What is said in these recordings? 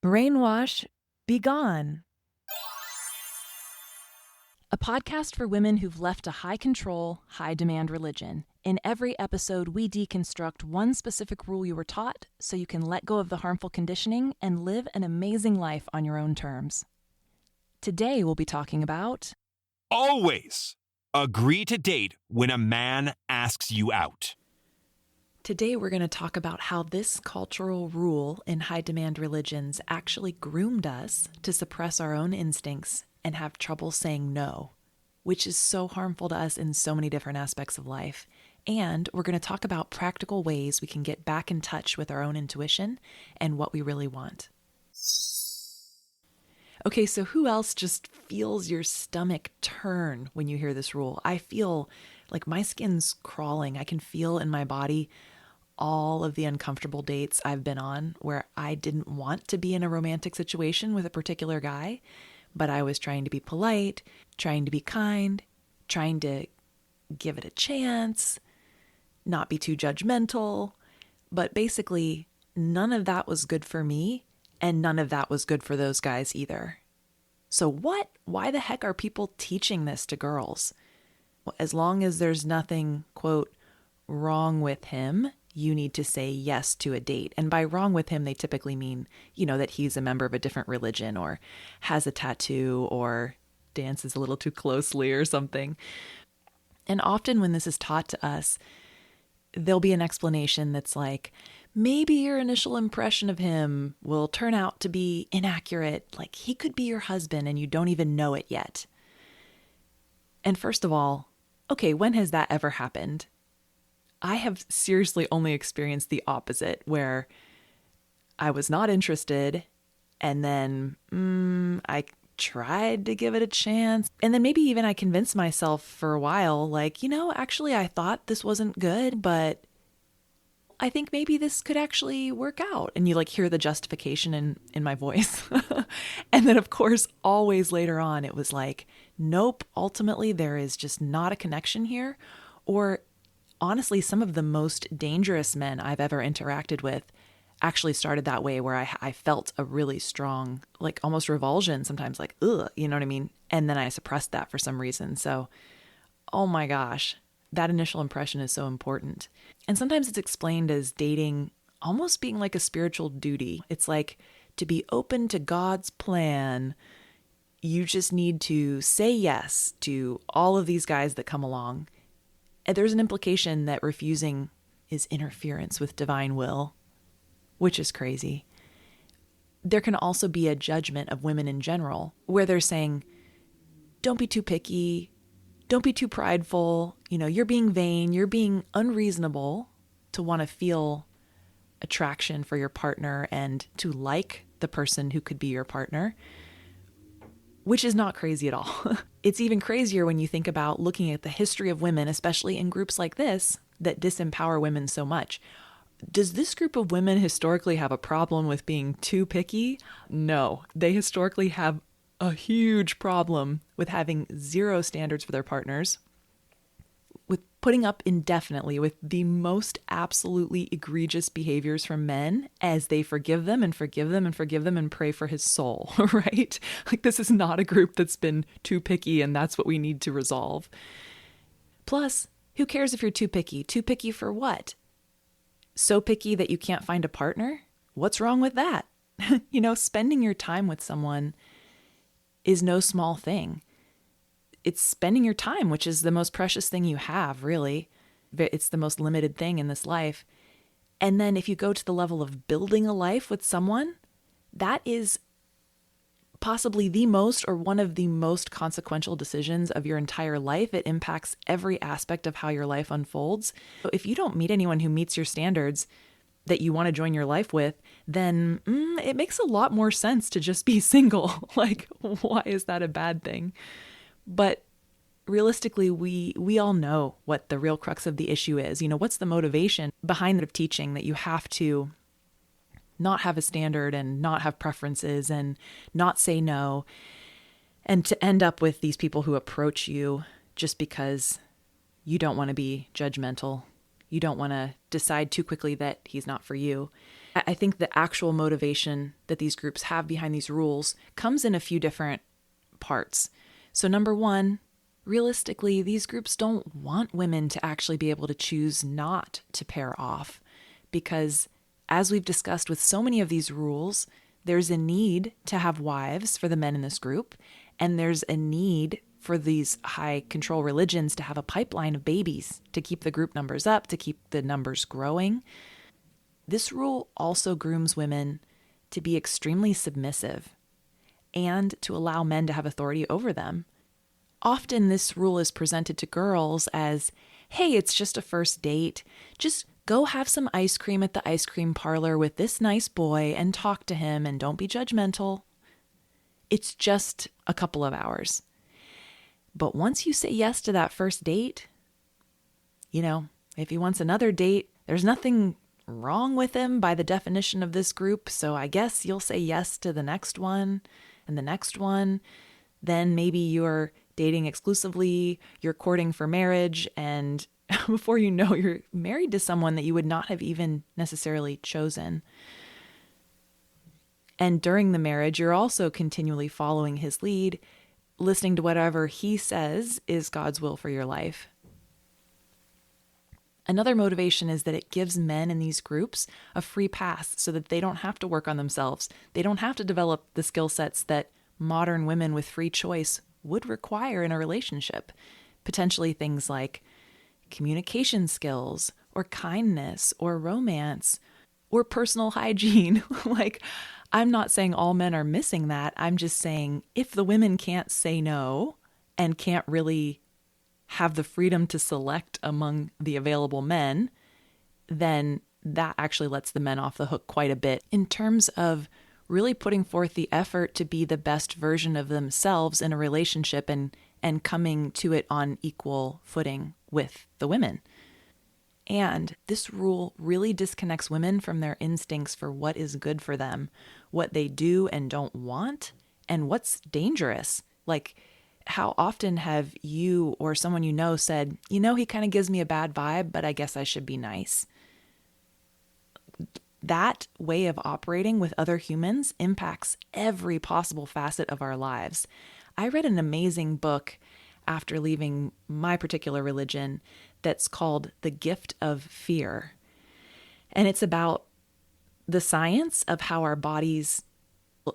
Brainwash, be gone. A podcast for women who've left a high control, high demand religion. In every episode, we deconstruct one specific rule you were taught so you can let go of the harmful conditioning and live an amazing life on your own terms. Today, we'll be talking about Always agree to date when a man asks you out. Today, we're going to talk about how this cultural rule in high-demand religions actually groomed us to suppress our own instincts and have trouble saying no, which is so harmful to us in so many different aspects of life. And we're going to talk about practical ways we can get back in touch with our own intuition and what we really want. Okay, so who else just feels your stomach turn when you hear this rule? I feel like my skin's crawling. I can feel in my body all of the uncomfortable dates I've been on where I didn't want to be in a romantic situation with a particular guy, but I was trying to be polite, trying to be kind, trying to give it a chance, not be too judgmental. But basically, none of that was good for me, and none of that was good for those guys either. So why the heck are people teaching this to girls? Well, as long as there's nothing, quote, wrong with him, you need to say yes to a date. And by wrong with him, they typically mean, that he's a member of a different religion or has a tattoo or dances a little too closely or something. And often when this is taught to us, there'll be an explanation that's like, maybe your initial impression of him will turn out to be inaccurate. Like he could be your husband and you don't even know it yet. And first of all, okay, when has that ever happened? I have seriously only experienced the opposite, where I was not interested, and then I tried to give it a chance, and then maybe even I convinced myself for a while, like, actually I thought this wasn't good, but I think maybe this could actually work out. And you hear the justification in my voice. And then of course, always later on, it was like, nope, ultimately there is just not a connection here. Or honestly, some of the most dangerous men I've ever interacted with actually started that way, where I felt a really strong, almost revulsion, sometimes ugh, you know what I mean? And then I suppressed that for some reason. So, oh my gosh, that initial impression is so important. And sometimes it's explained as dating almost being like a spiritual duty. It's like to be open to God's plan. You just need to say yes to all of these guys that come along. And there's an implication that refusing is interference with divine will, which is crazy. There can also be a judgment of women in general, where they're saying, don't be too picky, don't be too prideful, you're being vain, you're being unreasonable to want to feel attraction for your partner and to like the person who could be your partner, which is not crazy at all. It's even crazier when you think about looking at the history of women, especially in groups like this, that disempower women so much. Does this group of women historically have a problem with being too picky? No, they historically have a huge problem with having zero standards for their partners, with putting up indefinitely with the most absolutely egregious behaviors from men as they forgive them and forgive them and forgive them and pray for his soul, right? This is not a group that's been too picky and that's what we need to resolve. Plus, who cares if you're too picky? Too picky for what? So picky that you can't find a partner? What's wrong with that? Spending your time with someone is no small thing. It's spending your time, which is the most precious thing you have, really. It's the most limited thing in this life. And then if you go to the level of building a life with someone, that is possibly the most or one of the most consequential decisions of your entire life. It impacts every aspect of how your life unfolds. So if you don't meet anyone who meets your standards that you want to join your life with, then it makes a lot more sense to just be single. Why is that a bad thing? But realistically, we all know what the real crux of the issue is. What's the motivation behind the teaching that you have to not have a standard and not have preferences and not say no, and to end up with these people who approach you just because you don't want to be judgmental. You don't want to decide too quickly that he's not for you. I think the actual motivation that these groups have behind these rules comes in a few different parts. So, number one, realistically, these groups don't want women to actually be able to choose not to pair off because, as we've discussed with so many of these rules, there's a need to have wives for the men in this group, and there's a need for these high control religions to have a pipeline of babies to keep the group numbers up, to keep the numbers growing. This rule also grooms women to be extremely submissive and to allow men to have authority over them. Often this rule is presented to girls as, hey, it's just a first date. Just go have some ice cream at the ice cream parlor with this nice boy and talk to him and don't be judgmental. It's just a couple of hours. But once you say yes to that first date, if he wants another date, there's nothing wrong with him by the definition of this group. So I guess you'll say yes to the next one and the next one. Then maybe you're dating exclusively, you're courting for marriage, and before you know, you're married to someone that you would not have even necessarily chosen. And during the marriage, you're also continually following his lead, listening to whatever he says is God's will for your life. Another motivation is that it gives men in these groups a free pass so that they don't have to work on themselves. They don't have to develop the skill sets that modern women with free choice would require in a relationship. Potentially things like communication skills or kindness or romance or personal hygiene. I'm not saying all men are missing that. I'm just saying if the women can't say no and can't really have the freedom to select among the available men, then that actually lets the men off the hook quite a bit in terms of really putting forth the effort to be the best version of themselves in a relationship and coming to it on equal footing with the women. And this rule really disconnects women from their instincts for what is good for them, what they do and don't want, and what's dangerous. How often have you or someone said, he kind of gives me a bad vibe, but I guess I should be nice? That way of operating with other humans impacts every possible facet of our lives. I read an amazing book after leaving my particular religion that's called The Gift of Fear. And it's about the science of how our bodies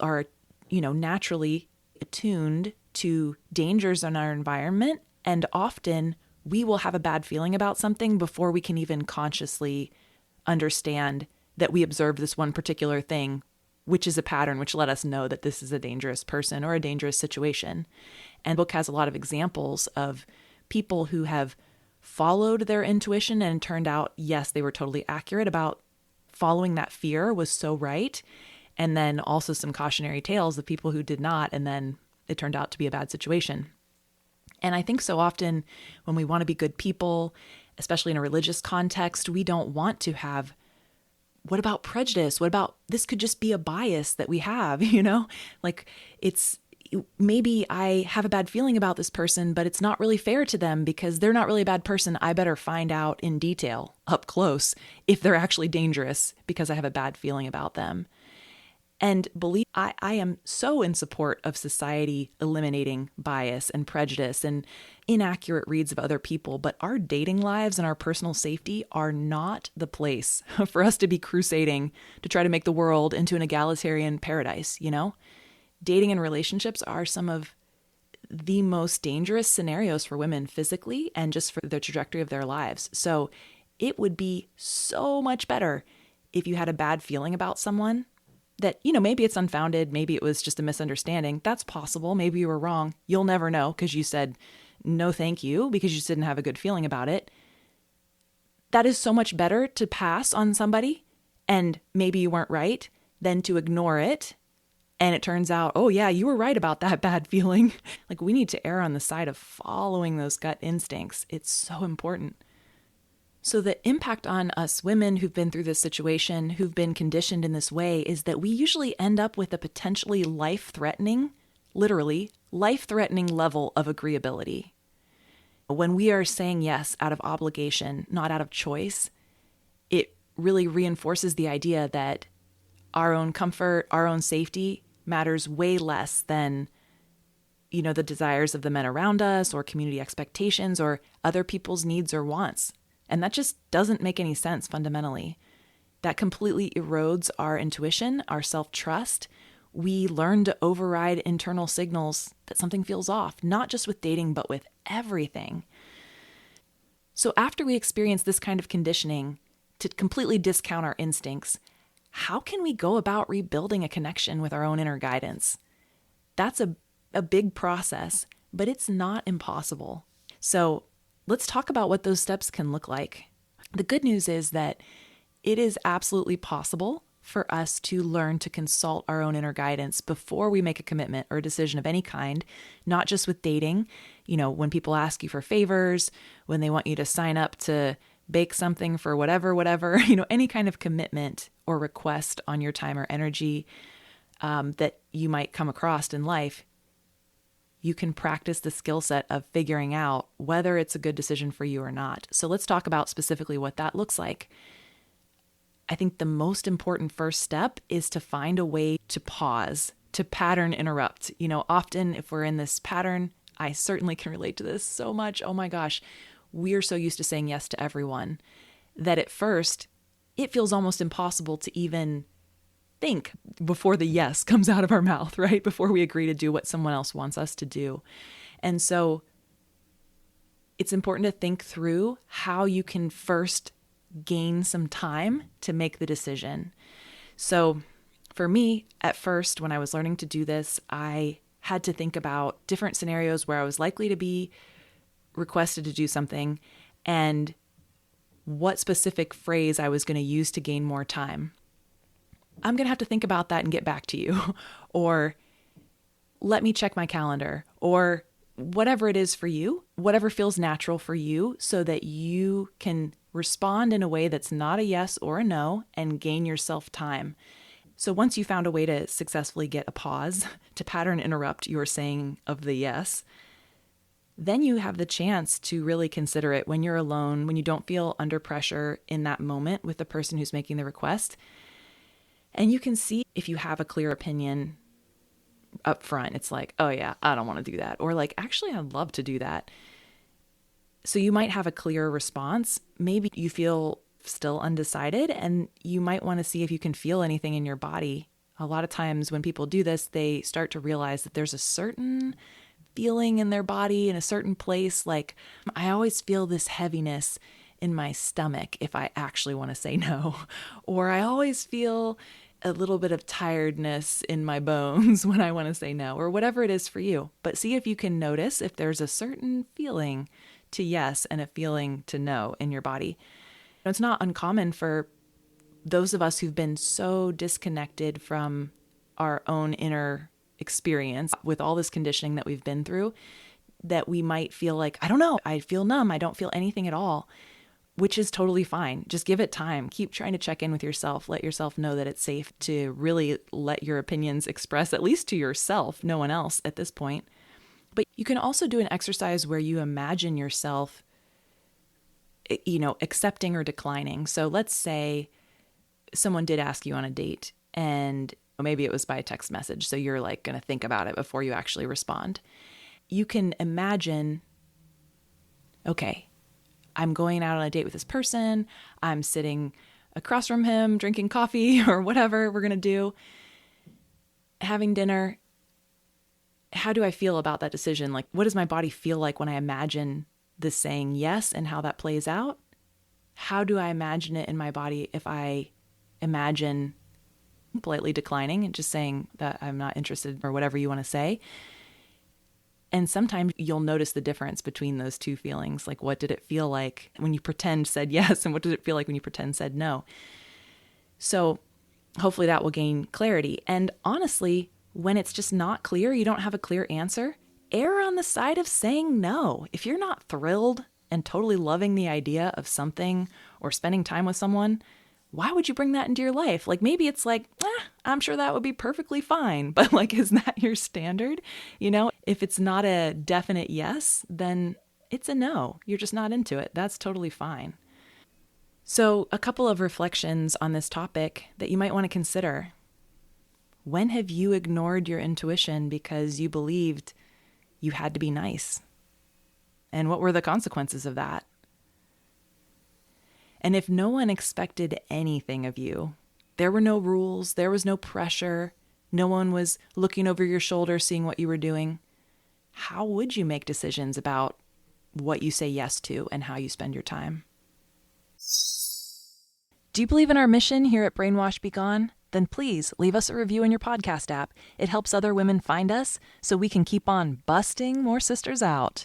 are, naturally attuned to dangers in our environment. And often we will have a bad feeling about something before we can even consciously understand that we observed this one particular thing, which is a pattern, which let us know that this is a dangerous person or a dangerous situation. And the book has a lot of examples of people who have followed their intuition and it turned out, yes, they were totally accurate about following that fear was so right. And then also some cautionary tales of people who did not, and then it turned out to be a bad situation. And I think so often when we want to be good people, especially in a religious context, we don't want to have, what about prejudice? What about this could just be a bias that we have, it's maybe I have a bad feeling about this person, but it's not really fair to them because they're not really a bad person. I better find out in detail, up close, if they're actually dangerous because I have a bad feeling about them. And believe I am so in support of society eliminating bias and prejudice and inaccurate reads of other people, but our dating lives and our personal safety are not the place for us to be crusading to try to make the world into an egalitarian paradise, Dating and relationships are some of the most dangerous scenarios for women physically and just for the trajectory of their lives. So it would be so much better if you had a bad feeling about someone that, maybe it's unfounded, maybe it was just a misunderstanding. That's possible. Maybe you were wrong. You'll never know because you said no thank you because you just didn't have a good feeling about it. That is so much better to pass on somebody and maybe you weren't right than to ignore it. And it turns out, oh yeah, you were right about that bad feeling. We need to err on the side of following those gut instincts. It's so important. So the impact on us women who've been through this situation, who've been conditioned in this way, is that we usually end up with a potentially life-threatening, literally life-threatening level of agreeability. When we are saying yes out of obligation, not out of choice, it really reinforces the idea that our own comfort, our own safety matters way less than, the desires of the men around us or community expectations or other people's needs or wants. And that just doesn't make any sense fundamentally. That completely erodes our intuition, our self-trust. We learn to override internal signals that something feels off, not just with dating, but with everything. So after we experience this kind of conditioning to completely discount our instincts, how can we go about rebuilding a connection with our own inner guidance? That's a big process, but it's not impossible. So let's talk about what those steps can look like. The good news is that it is absolutely possible for us to learn to consult our own inner guidance before we make a commitment or a decision of any kind, not just with dating. When people ask you for favors, when they want you to sign up to bake something for whatever, any kind of commitment or request on your time or energy that you might come across in life, you can practice the skill set of figuring out whether it's a good decision for you or not. So let's talk about specifically what that looks like. I think the most important first step is to find a way to pause, to pattern interrupt. Often if we're in this pattern, I certainly can relate to this so much. Oh my gosh, we're so used to saying yes to everyone that at first it feels almost impossible to even think before the yes comes out of our mouth, right? Before we agree to do what someone else wants us to do. And so it's important to think through how you can first gain some time to make the decision. So for me, at first, when I was learning to do this, I had to think about different scenarios where I was likely to be requested to do something and what specific phrase I was going to use to gain more time. I'm going to have to think about that and get back to you. Or let me check my calendar, or whatever it is for you, whatever feels natural for you, so that you can respond in a way that's not a yes or a no and gain yourself time. So once you found a way to successfully get a pause, to pattern interrupt your saying of the yes, then you have the chance to really consider it when you're alone, when you don't feel under pressure in that moment with the person who's making the request. And you can see if you have a clear opinion up front. It's like, oh yeah, I don't want to do that. Or like, actually, I'd love to do that. So you might have a clear response. Maybe you feel still undecided, and you might want to see if you can feel anything in your body. A lot of times when people do this, they start to realize that there's a certain feeling in their body in a certain place. Like, I always feel this heaviness in my stomach if I actually want to say no. Or I always feel a little bit of tiredness in my bones when I want to say no, or whatever it is for you. But see if you can notice if there's a certain feeling to yes and a feeling to no in your body. It's not uncommon for those of us who've been so disconnected from our own inner experience with all this conditioning that we've been through, that we might feel like, I don't know, I feel numb, I don't feel anything at all, which is totally fine. Just give it time. Keep trying to check in with yourself. Let yourself know that it's safe to really let your opinions express, at least to yourself, no one else at this point. But you can also do an exercise where you imagine yourself, accepting or declining. So let's say someone did ask you on a date, and maybe it was by a text message. So you're like going to think about it before you actually respond. You can imagine, okay, I'm going out on a date with this person. I'm sitting across from him, drinking coffee or whatever we're going to do, having dinner. How do I feel about that decision? Like, what does my body feel like when I imagine this saying yes and how that plays out? How do I imagine it in my body if I imagine politely declining and just saying that I'm not interested or whatever you want to say? And sometimes you'll notice the difference between those two feelings. Like, what did it feel like when you pretend said yes, and what did it feel like when you pretend said no? So hopefully that will gain clarity. And honestly, when it's just not clear, you don't have a clear answer, err on the side of saying no. If you're not thrilled and totally loving the idea of something or spending time with someone, why would you bring that into your life? Like, maybe it's like, I'm sure that would be perfectly fine. But like, is that your standard? If it's not a definite yes, then it's a no. You're just not into it. That's totally fine. So, a couple of reflections on this topic that you might want to consider. When have you ignored your intuition because you believed you had to be nice? And what were the consequences of that? And if no one expected anything of you, there were no rules, there was no pressure, no one was looking over your shoulder seeing what you were doing, how would you make decisions about what you say yes to and how you spend your time? Do you believe in our mission here at Brainwash Be Gone? Then please leave us a review in your podcast app. It helps other women find us so we can keep on busting more sisters out.